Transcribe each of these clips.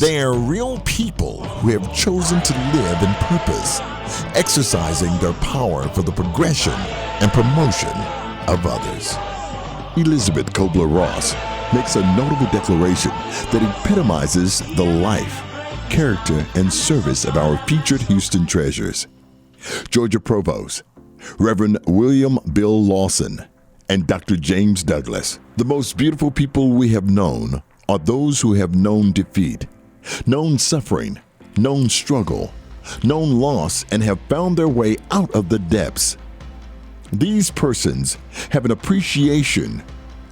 They are real people who have chosen to live in purpose, exercising their power for the progression and promotion of others. Elizabeth Kubler-Ross makes a notable declaration that epitomizes the life, character, and service of our featured Houston treasures. Georgia Provost, Reverend William Bill Lawson, and Dr. James Douglas. The most beautiful people we have known are those who have known defeat, known suffering, known struggle, known loss, and have found their way out of the depths. These persons have an appreciation,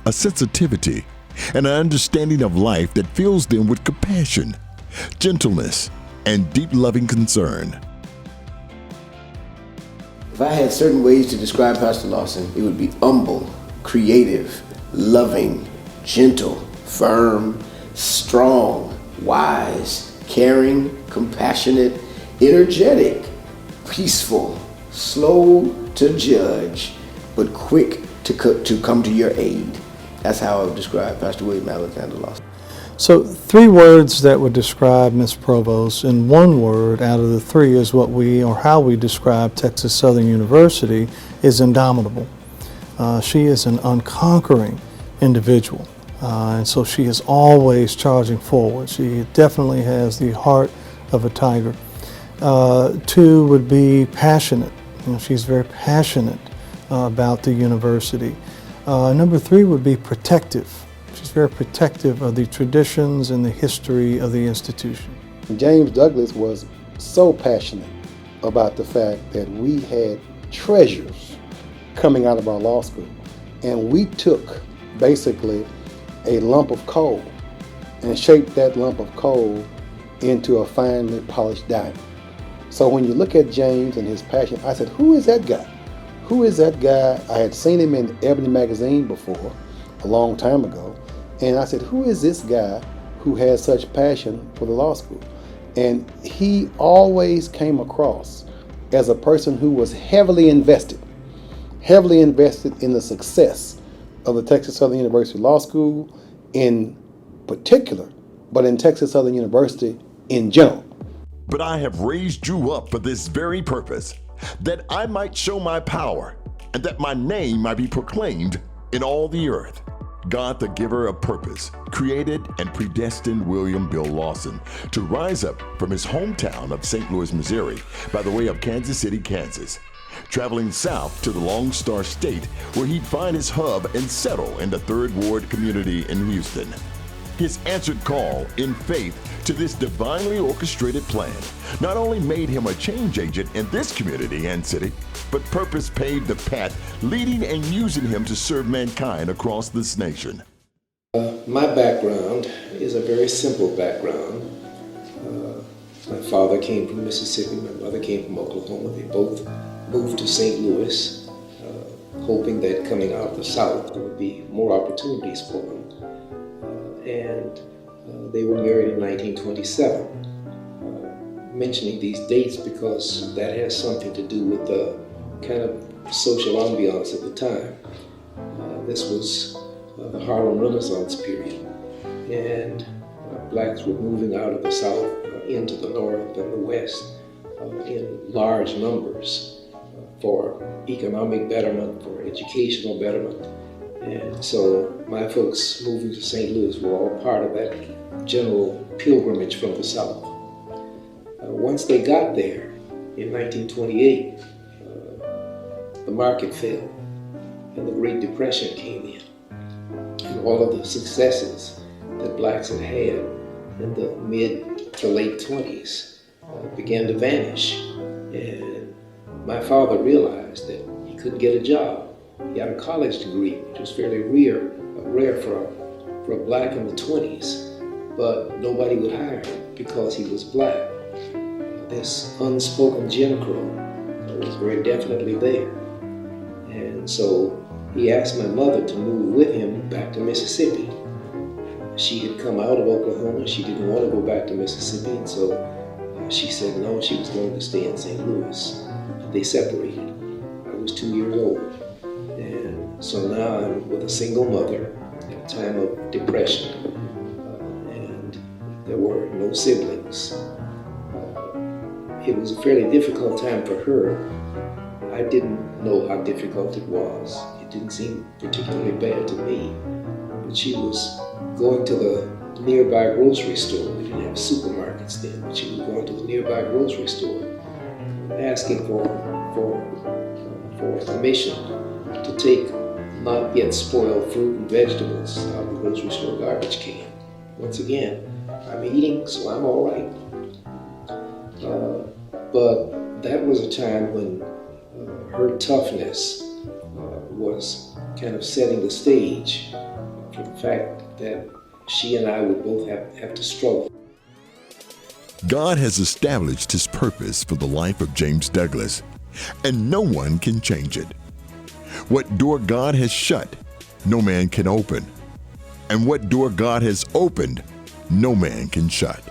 a sensitivity, and an understanding of life that fills them with compassion, gentleness, and deep loving concern. If I had certain ways to describe Pastor Lawson, it would be humble, creative, loving, gentle, firm, strong, wise, caring, compassionate, energetic, peaceful, slow to judge, but quick to come to your aid. That's how I would describe Pastor William Alexander Lawson. So 3 words that would describe Ms. Provost, and 1 word out of the 3 is how we describe Texas Southern University is indomitable. She is an unconquering individual, and so she is always charging forward. She definitely has the heart of a tiger. 2 would be passionate. She's very passionate about the university. Number 3 would be protective. She's very protective of the traditions and the history of the institution. James Douglas was so passionate about the fact that we had treasures coming out of our law school. And we took basically a lump of coal and shaped that lump of coal into a finely polished diamond. So when you look at James and his passion, I said, who is that guy? Who is that guy? I had seen him in Ebony magazine before, a long time ago. And I said, who is this guy who has such passion for the law school? And he always came across as a person who was heavily invested in the success of the Texas Southern University Law School in particular, but in Texas Southern University in general. But I have raised you up for this very purpose, that I might show my power, and that my name might be proclaimed in all the earth. God, the giver of purpose, created and predestined William Bill Lawson to rise up from his hometown of St. Louis, Missouri, by the way of Kansas City, Kansas, traveling south to the Lone Star State, where he'd find his hub and settle in the 3rd Ward community in Houston. His answered call in faith to this divinely orchestrated plan not only made him a change agent in this community and city, but purpose paved the path, leading and using him to serve mankind across this nation. My background is a very simple background. My father came from Mississippi, my mother came from Oklahoma. They both moved to St. Louis, hoping that coming out of the South there would be more opportunities for them. And they were married in 1927. Mentioning these dates because that has something to do with the kind of social ambiance of the time. This was the Harlem Renaissance period, and blacks were moving out of the South into the North and the West in large numbers for economic betterment, for educational betterment. And so my folks moving to St. Louis were all part of that general pilgrimage from the South. Once they got there in 1928, the market fell and the Great Depression came in. And all of the successes that blacks had had in the mid to late 20s began to vanish. And my father realized that he couldn't get a job. He had a college degree, which was fairly rare for a black in the 20s, but nobody would hire him because he was black. This unspoken Jim Crow was very definitely there. And so he asked my mother to move with him back to Mississippi. She had come out of Oklahoma. She didn't want to go back to Mississippi, and so she said no, she was going to stay in St. Louis. They separated. I was 2 years old. And so now I'm with a single mother at a time of depression. And There were no siblings. It was a fairly difficult time for her. I didn't know how difficult it was. It didn't seem particularly bad to me. But she was going to the nearby grocery store. We didn't have supermarkets then, but she was going to the nearby grocery store, asking for permission to take not yet spoiled fruit and vegetables out of the grocery store garbage can. Once again, I'm eating, so I'm all right. But that was a time when her toughness was kind of setting the stage for the fact that she and I would both have to struggle. God has established his purpose for the life of James Douglas, and no one can change it. What door God has shut, no man can open. And what door God has opened, no man can shut.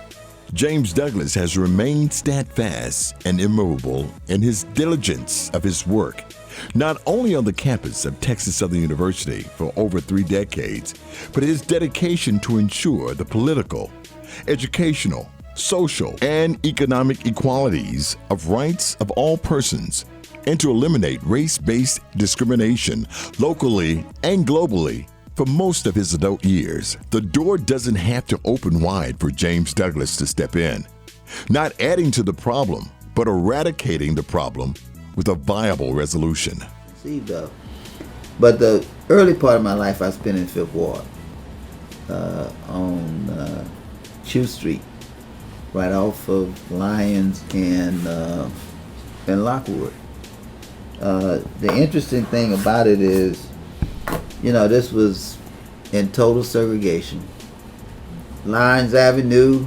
James Douglas has remained steadfast and immovable in his diligence of his work, not only on the campus of Texas Southern University for over 3 decades, but his dedication to ensure the political, educational, social, and economic equalities of rights of all persons, and to eliminate race-based discrimination locally and globally. For most of his adult years, the door doesn't have to open wide for James Douglas to step in, not adding to the problem, but eradicating the problem with a viable resolution. But the early part of my life I spent in Fifth Ward, on Chew Street, right off of Lyons and Lockwood. The interesting thing about it is, this was in total segregation. Lyons Avenue,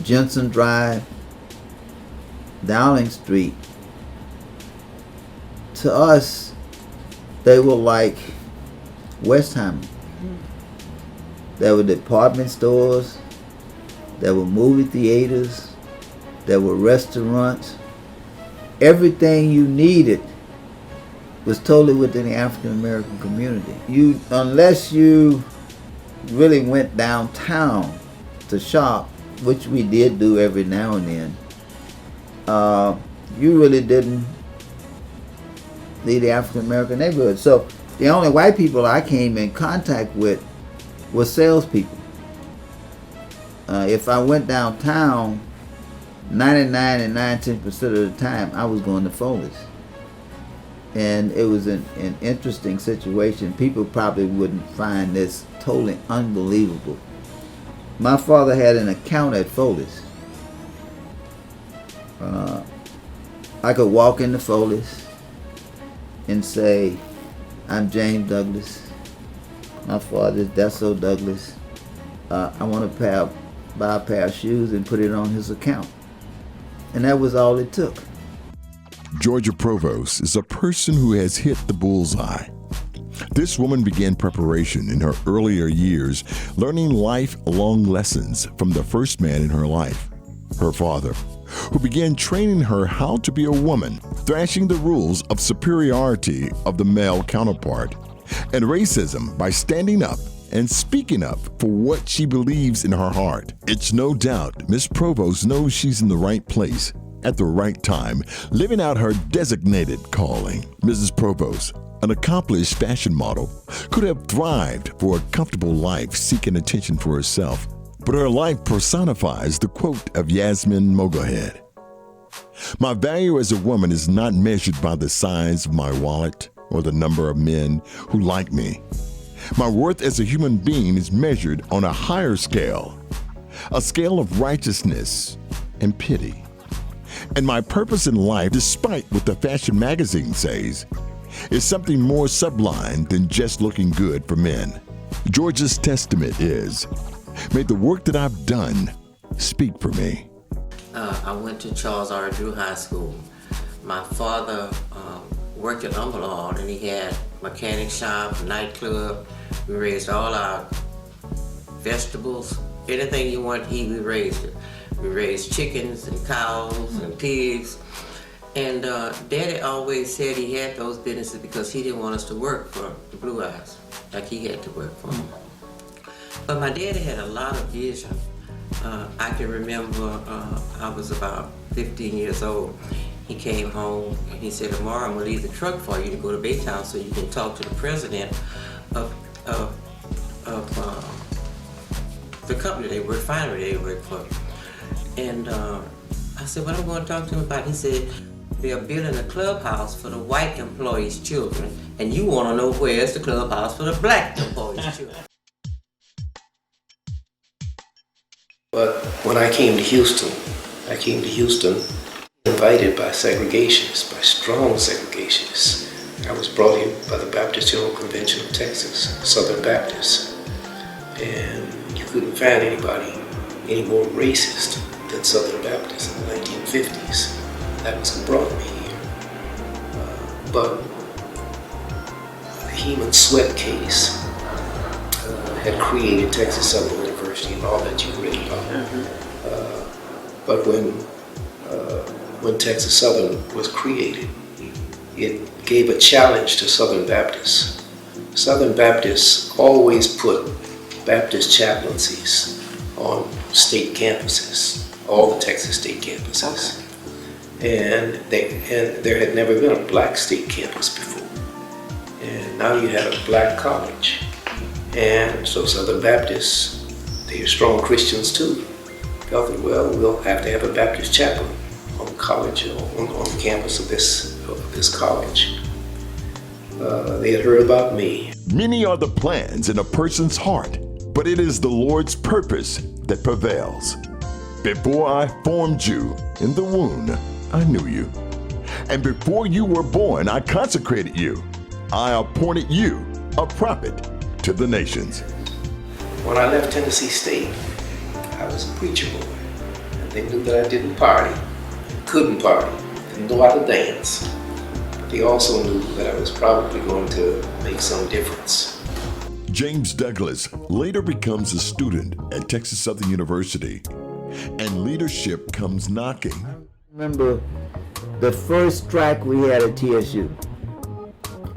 Jensen Drive, Dowling Street. To us, they were like Westheimer. There were department stores, there were movie theaters, there were restaurants. Everything you needed was totally within the African American community. Unless you really went downtown to shop, which we did do every now and then, you really didn't leave the African American neighborhood. So the only white people I came in contact with were salespeople. If I went downtown, 99 and 9/10% of the time I was going to Foley's. And it was an interesting situation. People probably wouldn't find this totally unbelievable. My father had an account at Foley's. I could walk into Foley's and say, I'm James Douglas. My father is Deso Douglas. I want to buy a pair of shoes and put it on his account. And that was all it took. Georgia Provost is a person who has hit the bullseye. This woman began preparation in her earlier years, learning lifelong lessons from the first man in her life, her father, who began training her how to be a woman, thrashing the rules of superiority of the male counterpart, and racism by standing up and speaking up for what she believes in her heart. It's no doubt Miss Provost knows she's in the right place at the right time, living out her designated calling. Mrs. Provost, an accomplished fashion model, could have thrived for a comfortable life seeking attention for herself, but her life personifies the quote of Yasmin Mogahed. My value as a woman is not measured by the size of my wallet or the number of men who like me. My worth as a human being is measured on a higher scale, a scale of righteousness and pity. And my purpose in life, despite what the fashion magazine says, is something more sublime than just looking good for men. Georgia's testament is, may the work that I've done speak for me. I went to Charles R. Drew High School. My father worked at Umberlaw, and he had mechanic shop, nightclub. We raised all our vegetables. Anything you want to eat, we raised it. We raised chickens and cows and pigs. And Daddy always said he had those businesses because he didn't want us to work for the Blue Eyes, like he had to work for them. But my daddy had a lot of vision. I can remember I was about 15 years old. He came home and he said, tomorrow I'm gonna leave the truck for you to go to Baytown so you can talk to the president of the company they work, refinery they work for. And I said, what I'm going to talk to him about? He said, they're building a clubhouse for the white employees' children, and you want to know where's the clubhouse for the black employees' children. But when I came to Houston invited by segregationists, by strong segregationists. I was brought here by the Baptist General Convention of Texas, Southern Baptists, and you couldn't find anybody any more racist than Southern Baptists in the 1950s. That was who brought me here. But the Heman Sweat case had created Texas Southern University and all that you've written about. But when Texas Southern was created, it gave a challenge to Southern Baptists. Southern Baptists always put Baptist chaplaincies on state campuses, all the Texas state campuses. And there had never been a black state campus before. And now you have a black college. And so Southern Baptists, they are strong Christians too, felt that, well, we'll have to have a Baptist chaplain on the college, on the campus of this college. They had heard about me. Many are the plans in a person's heart, but it is the Lord's purpose that prevails. Before I formed you in the womb, I knew you. And before you were born, I consecrated you. I appointed you a prophet to the nations. When I left Tennessee State, I was a preacher boy. And they knew that I didn't party, couldn't party, didn't know how to dance. But they also knew that I was probably going to make some difference. James Douglas later becomes a student at Texas Southern University, and leadership comes knocking. Remember the first strike we had at TSU.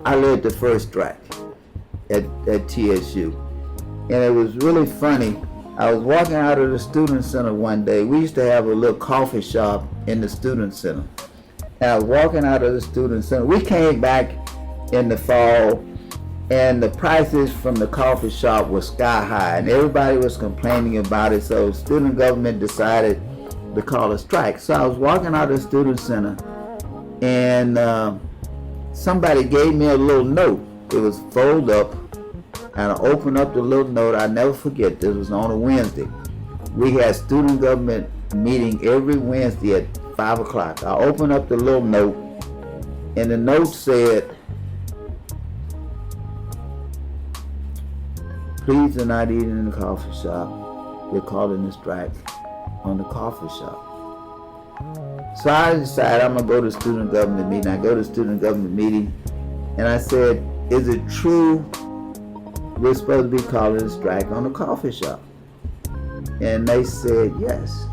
I led the first strike at TSU. And it was really funny. I was walking out of the student center one day. We used to have a little coffee shop in the student center. And I was walking out of the student center. We came back in the fall, and the prices from the coffee shop were sky high, and everybody was complaining about it. So student government decided to call a strike. So I was walking out of the student center, and somebody gave me a little note. It was folded up, and I opened up the little note. I never forget, this was on a Wednesday. We had student government meeting every Wednesday at 5 o'clock. I opened up the little note, and the note said, please do not eat in the coffee shop. They're calling a strike on the coffee shop. So I decided I'm gonna go to student government meeting. I go to student government meeting, and I said, is it true we're supposed to be calling a strike on the coffee shop? And they said yes.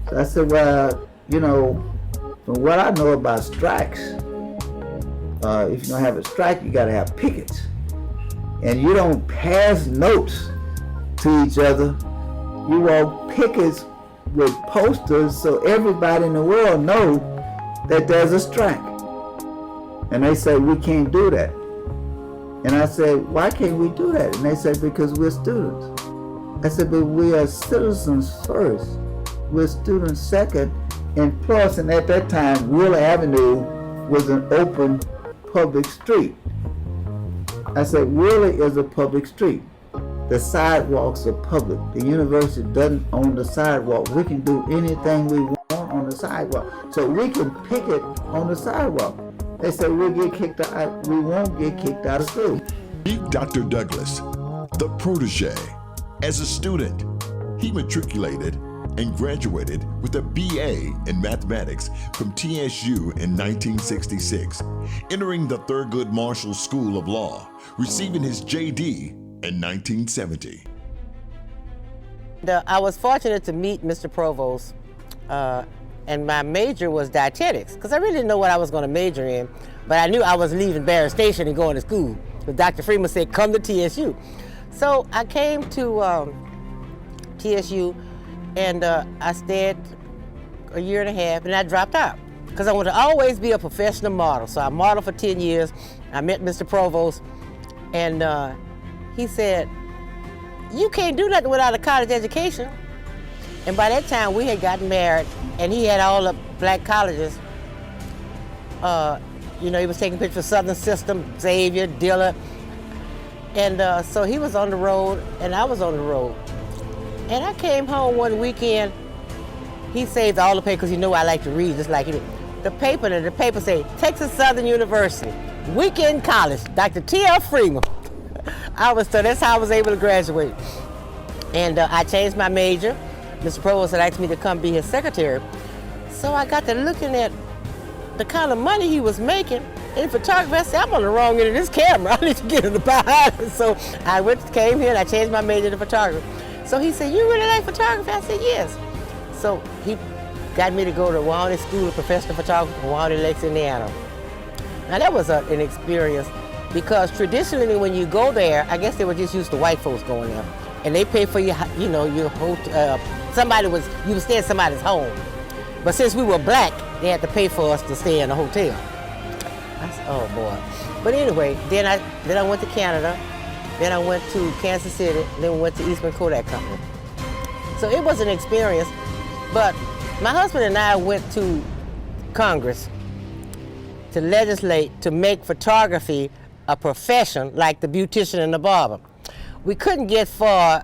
So I said, well, you know, from what I know about strikes, if you're gonna have a strike, you gotta have pickets. And you don't pass notes to each other. You want pickets with posters so everybody in the world know that there's a strike. And they said, we can't do that. And I said, why can't we do that? And they said, because we're students. I said, but we are citizens first. We're students second. And plus, and at that time, Wheeler Avenue was an open public street. I said, Wheeler is a public street. The sidewalks are public. The university doesn't own the sidewalk. We can do anything we want on the sidewalk. So we can picket on the sidewalk. They said we'll get kicked out. We won't get kicked out of school. Meet Dr. Douglas, the protege. As a student, he matriculated and graduated with a BA in mathematics from TSU in 1966, entering the Thurgood Marshall School of Law, receiving his JD in 1970. I was fortunate to meet Mr. Provost, and my major was dietetics, because I really didn't know what I was going to major in, but I knew I was leaving Barrett Station and going to school. But Dr. Freeman said, come to TSU. So I came to TSU, and I stayed a year and a half, and I dropped out because I wanted to always be a professional model. So I modeled for 10 years. I met Mr. Provost, and he said, "You can't do nothing without a college education." And by that time, we had gotten married, and he had all the black colleges. You know, he was taking pictures of Southern System, Xavier, Dillard. And so he was on the road, and I was on the road. And I came home one weekend. He saved all the papers because he knew I like to read, just like he did. The paper said, Texas Southern University, weekend college, Dr. T.L. Freeman. So that's how I was able to graduate. And I changed my major. Mr. Provost had asked me to come be his secretary. So I got to looking at the kind of money he was making. In photography, I said, I'm on the wrong end of this camera. I need to get in the behind. So I came here and I changed my major to photography. So he said, you really like photography? I said, yes. So he got me to go to Walney School of Professional Photography in Walney Lakes, Indiana. Now that was an experience because traditionally when you go there, I guess they were just used to white folks going there. And they pay for your, you know, your hotel. You would stay at somebody's home. But since we were black, they had to pay for us to stay in a hotel. I said, oh boy. But anyway, then I went to Canada, then I went to Kansas City, then we went to Eastman Kodak Company. So it was an experience, but my husband and I went to Congress to legislate to make photography a profession like the beautician and the barber. We couldn't get far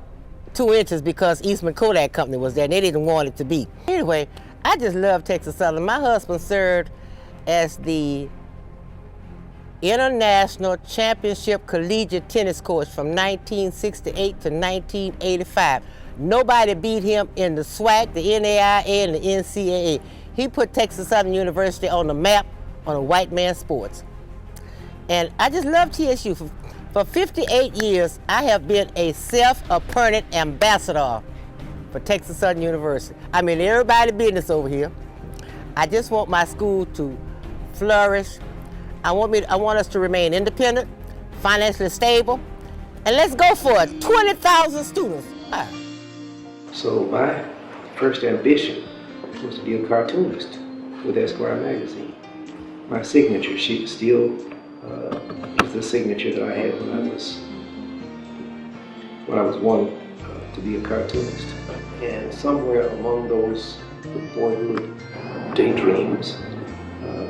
2 inches because Eastman Kodak Company was there and they didn't want it to be. Anyway, I just love Texas Southern. My husband served as the International Championship Collegiate Tennis coach from 1968 to 1985. Nobody beat him in the SWAC, the NAIA, and the NCAA. He put Texas Southern University on the map on a white man's sports. And I just love TSU. For 58 years, I have been a self-appointed ambassador for Texas Southern University. I mean, everybody's business over here. I just want my school to flourish. I want us to remain independent, financially stable, and let's go for it. 20,000 students. Right. So my first ambition was to be a cartoonist with Esquire magazine. My signature sheet still is the signature that I had when I was wanting to be a cartoonist. And somewhere among those boyhood daydreams,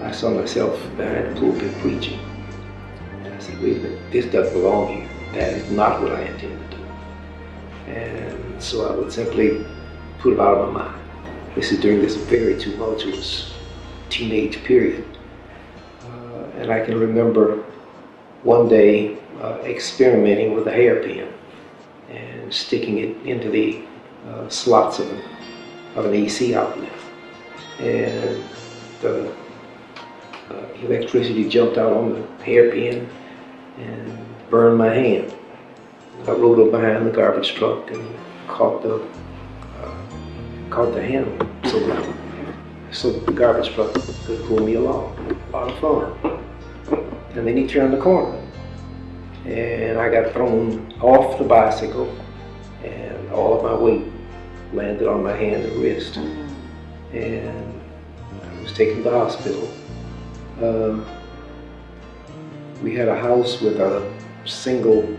I saw myself behind the pulpit preaching. And I said, wait a minute, this doesn't belong here. That is not what I intend to do. And so I would simply put it out of my mind. This is during this very tumultuous teenage period. And I can remember one day experimenting with a hairpin and sticking it into the slots of an AC outlet. And the electricity jumped out on the hairpin and burned my hand. I rode up behind the garbage truck and caught the handle so the garbage truck could pull me along. A lot of fun. And then he turned the corner and I got thrown off the bicycle and all of my weight landed on my hand and wrist. And I was taken to the hospital. We had a house with a single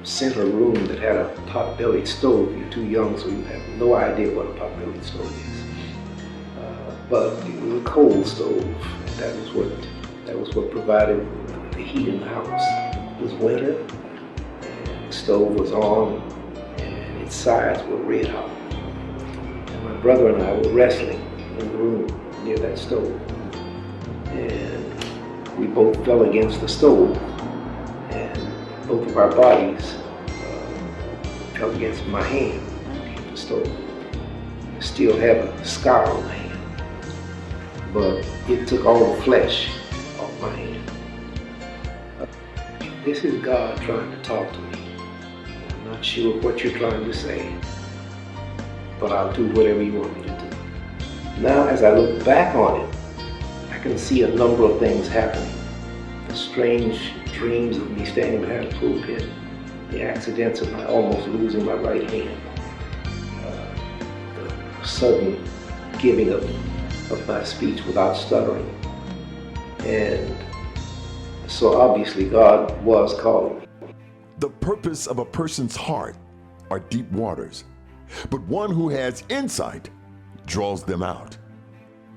center room that had a pot-bellied stove. You're too young, so you have no idea what a pot-bellied stove is. But it was a coal stove, and that was what provided the heat in the house. It was winter, and the stove was on, and its sides were red hot. And my brother and I were wrestling in the room near that stove. And we both fell against the stove, and both of our bodies fell against my hand, against the stove. I still have a scar on my hand, but it took all the flesh off my hand. This is God trying to talk to me. I'm not sure what you're trying to say, but I'll do whatever you want me to do. Now, as I look back on it, I can see a number of things happening. The strange dreams of me standing behind the pulpit, the accidents of my almost losing my right hand, the sudden giving up of my speech without stuttering. And so obviously God was calling me. The purpose of a person's heart are deep waters, but one who has insight draws them out.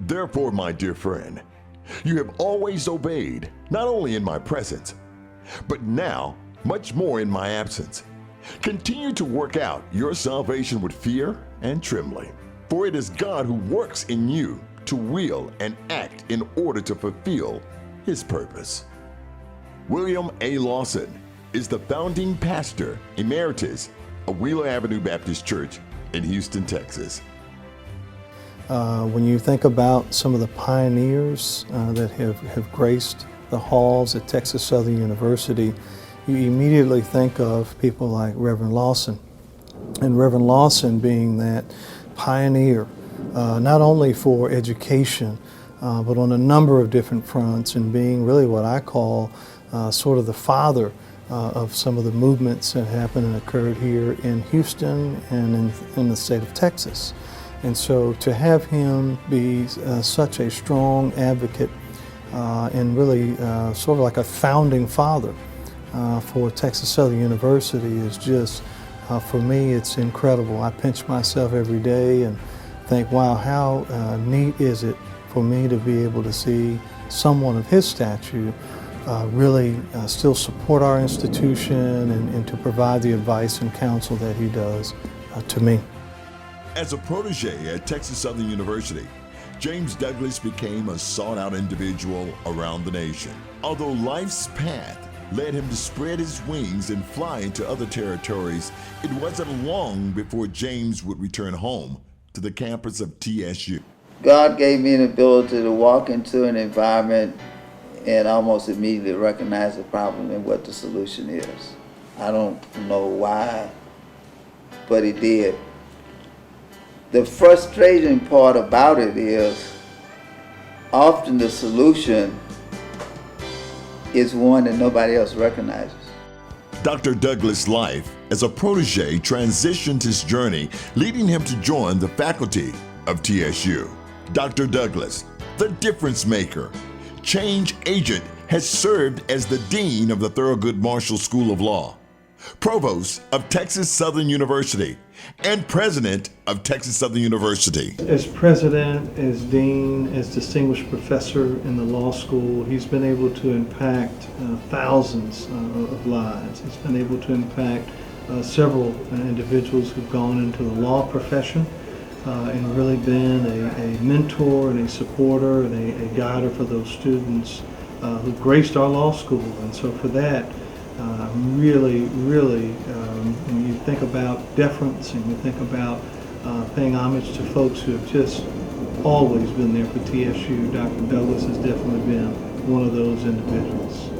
Therefore, my dear friend, you have always obeyed, not only in my presence, but now much more in my absence. Continue to work out your salvation with fear and trembling, for it is God who works in you to will and act in order to fulfill His purpose. William A. Lawson is the founding pastor emeritus of Wheeler Avenue Baptist Church in Houston, Texas. When you think about some of the pioneers that have graced the halls at Texas Southern University, you immediately think of people like Reverend Lawson. And Reverend Lawson being that pioneer, not only for education, but on a number of different fronts, and being really what I call sort of the father of some of the movements that happened and occurred here in Houston and in the state of Texas. And so to have him be such a strong advocate and really sort of like a founding father for Texas Southern University is just, for me, it's incredible. I pinch myself every day and think, wow, how neat is it for me to be able to see someone of his stature really still support our institution and to provide the advice and counsel that he does to me. As a protege at Texas Southern University, James Douglas became a sought-out individual around the nation. Although life's path led him to spread his wings and fly into other territories, it wasn't long before James would return home to the campus of TSU. God gave me an ability to walk into an environment and almost immediately recognize the problem and what the solution is. I don't know why, but He did. The frustrating part about it is often the solution is one that nobody else recognizes. Dr. Douglas' life as a protege transitioned his journey, leading him to join the faculty of TSU. Dr. Douglas, the difference maker, change agent, has served as the dean of the Thurgood Marshall School of Law, provost of Texas Southern University, and president of Texas Southern University. As president, as dean, as distinguished professor in the law school, he's been able to impact thousands of lives. He's been able to impact several individuals who've gone into the law profession and really been a mentor and a supporter and a guider for those students who graced our law school. And so for that, really, when you think about deference and you think about paying homage to folks who have just always been there for TSU, Dr. Douglas has definitely been one of those individuals.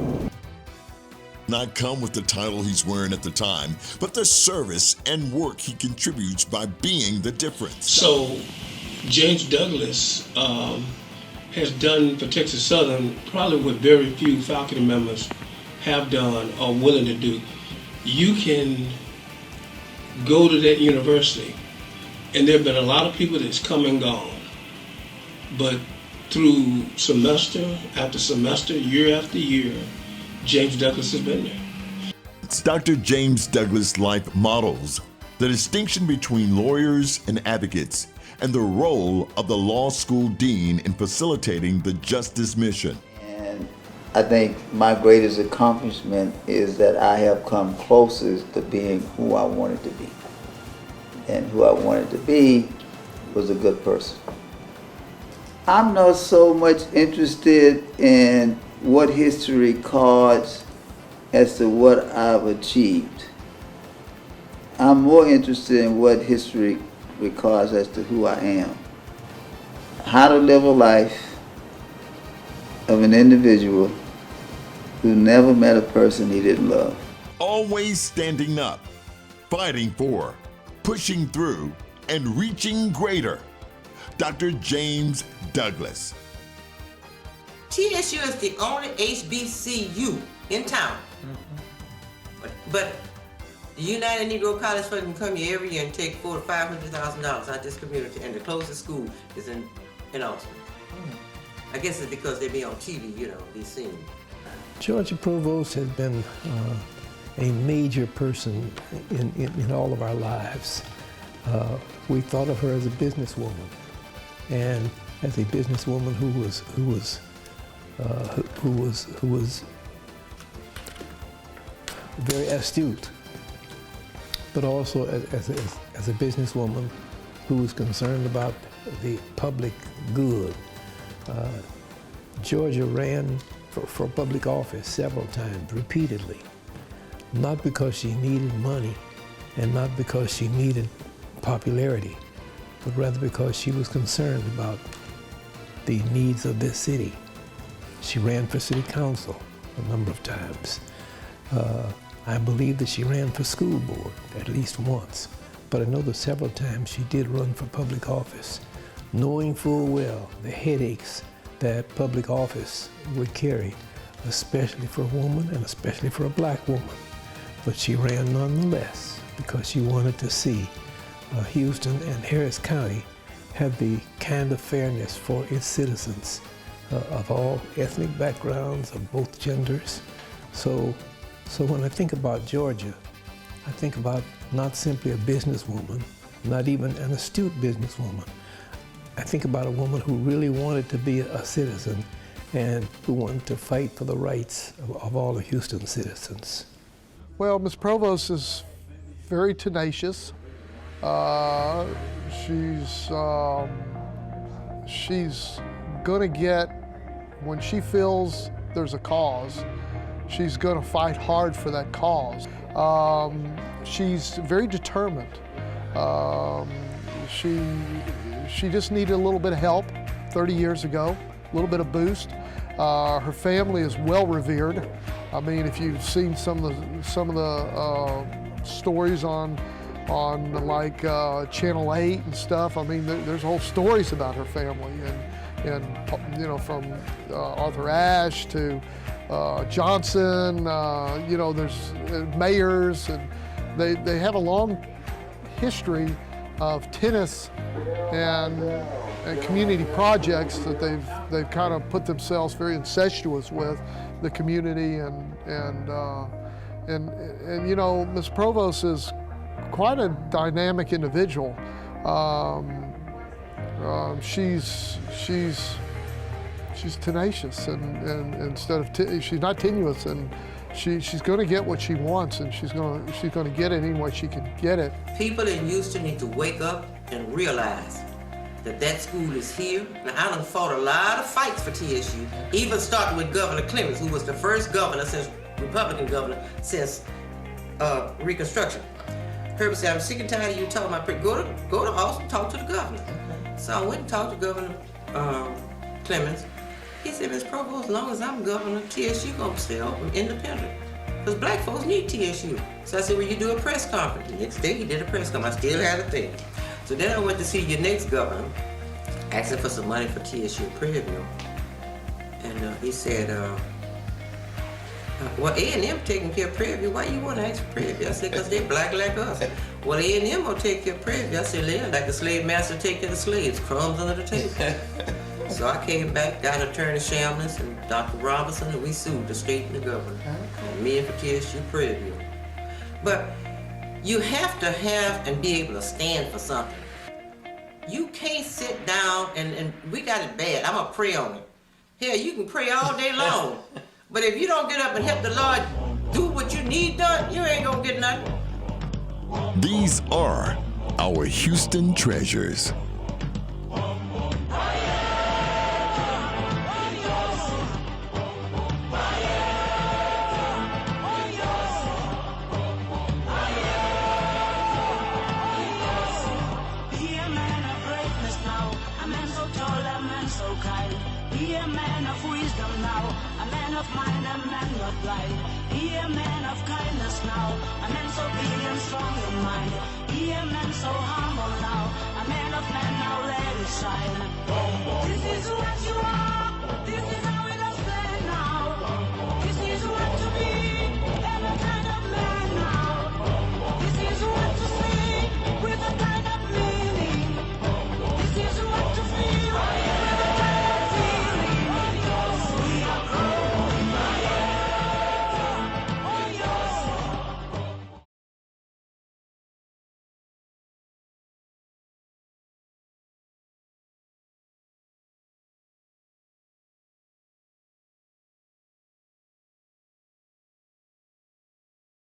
Not come with the title he's wearing at the time, but the service and work he contributes by being the difference. So James Douglas has done for Texas Southern probably what very few faculty members have done or willing to do. You can go to that university, and there have been a lot of people that's come and gone, but through semester after semester, year after year, James Douglas has been there. Dr. James Douglas' life models the distinction between lawyers and advocates and the role of the law school dean in facilitating the justice mission. And I think my greatest accomplishment is that I have come closest to being who I wanted to be. And who I wanted to be was a good person. I'm not so much interested in what history records as to what I've achieved. I'm more interested in what history records as to who I am. How to live a life of an individual who never met a person he didn't love. Always standing up, fighting for, pushing through, and reaching greater. Dr. James Douglas. TSU is the only HBCU in town. But The United Negro College Fund can come here every year and take $400,000 to $500,000 out this community, and the closest school is in Austin. I guess it's because they be on TV, you know, be seen. Georgia Provost has been a major person in all of our lives. We thought of her as a businesswoman, and as a businesswoman who was very astute, but also as a businesswoman who was concerned about the public good. Georgia ran for public office several times, repeatedly, not because she needed money and not because she needed popularity, but rather because she was concerned about the needs of this city. She ran for city council a number of times. I believe that she ran for school board at least once, but I know that several times she did run for public office, knowing full well the headaches that public office would carry, especially for a woman and especially for a black woman. But she ran nonetheless because she wanted to see Houston and Harris County have the kind of fairness for its citizens of all ethnic backgrounds, of both genders. So when I think about Georgia, I think about not simply a businesswoman, not even an astute businesswoman. I think about a woman who really wanted to be a citizen and who wanted to fight for the rights of all the Houston citizens. Well, Ms. Provost is very tenacious. She's gonna get, when she feels there's a cause, she's gonna fight hard for that cause. She's very determined. She just needed a little bit of help 30 years ago, a little bit of boost. Her family is well revered. I mean, if you've seen some of the stories on like Channel 8 and stuff, I mean, there's whole stories about her family, and you know, from Arthur Ashe to Johnson, you know, there's mayors, and they have a long history of tennis and community projects that they've kind of put themselves very incestuous with the community, and you know, Ms. Provost is quite a dynamic individual. She's tenacious, and instead of she's not tenuous, and she's going to get what she wants, and she's going to get it any way she can get it. People in Houston need to wake up and realize that school is here. Now, I done fought a lot of fights for TSU, even starting with Governor Clemens, who was the first governor since Republican governor since Reconstruction. Herbert said, "I'm sick and tired of you talking about go to Austin, talk to the governor." So I went and talked to Governor Clemens. He said, "Ms. Provost, as long as I'm governor, TSU gonna stay open, independent. Because black folks need TSU." So I said, "Well, you do a press conference." The next day he did a press conference. I still had a thing. So then I went to see your next governor, asking for some money for TSU Prairie View. And he said, well, A&M taking care of Prairie View. Why you want to ask for Prairie View? I said, because they black like us. Well, A&M will take care of Prairie View. I said, they're like the slave master take care of the slaves, crumbs under the table. So I came back, got Attorney Shamlins and Dr. Robinson, and we sued the state and the governor. And me and for TSU Prairie View. But you have to have and be able to stand for something. You can't sit down and we got it bad. I'm gonna pray on it. Hell, you can pray all day long. But if you don't get up and help the Lord do what you need done, you ain't gonna get nothing. These are our Houston treasures. Be a man of wisdom now, a man of mind, a man of light. Be a man of kindness now, a man so big and strong in mind. Be a man so humble now, a man of man now let it shine. This is what you are, this is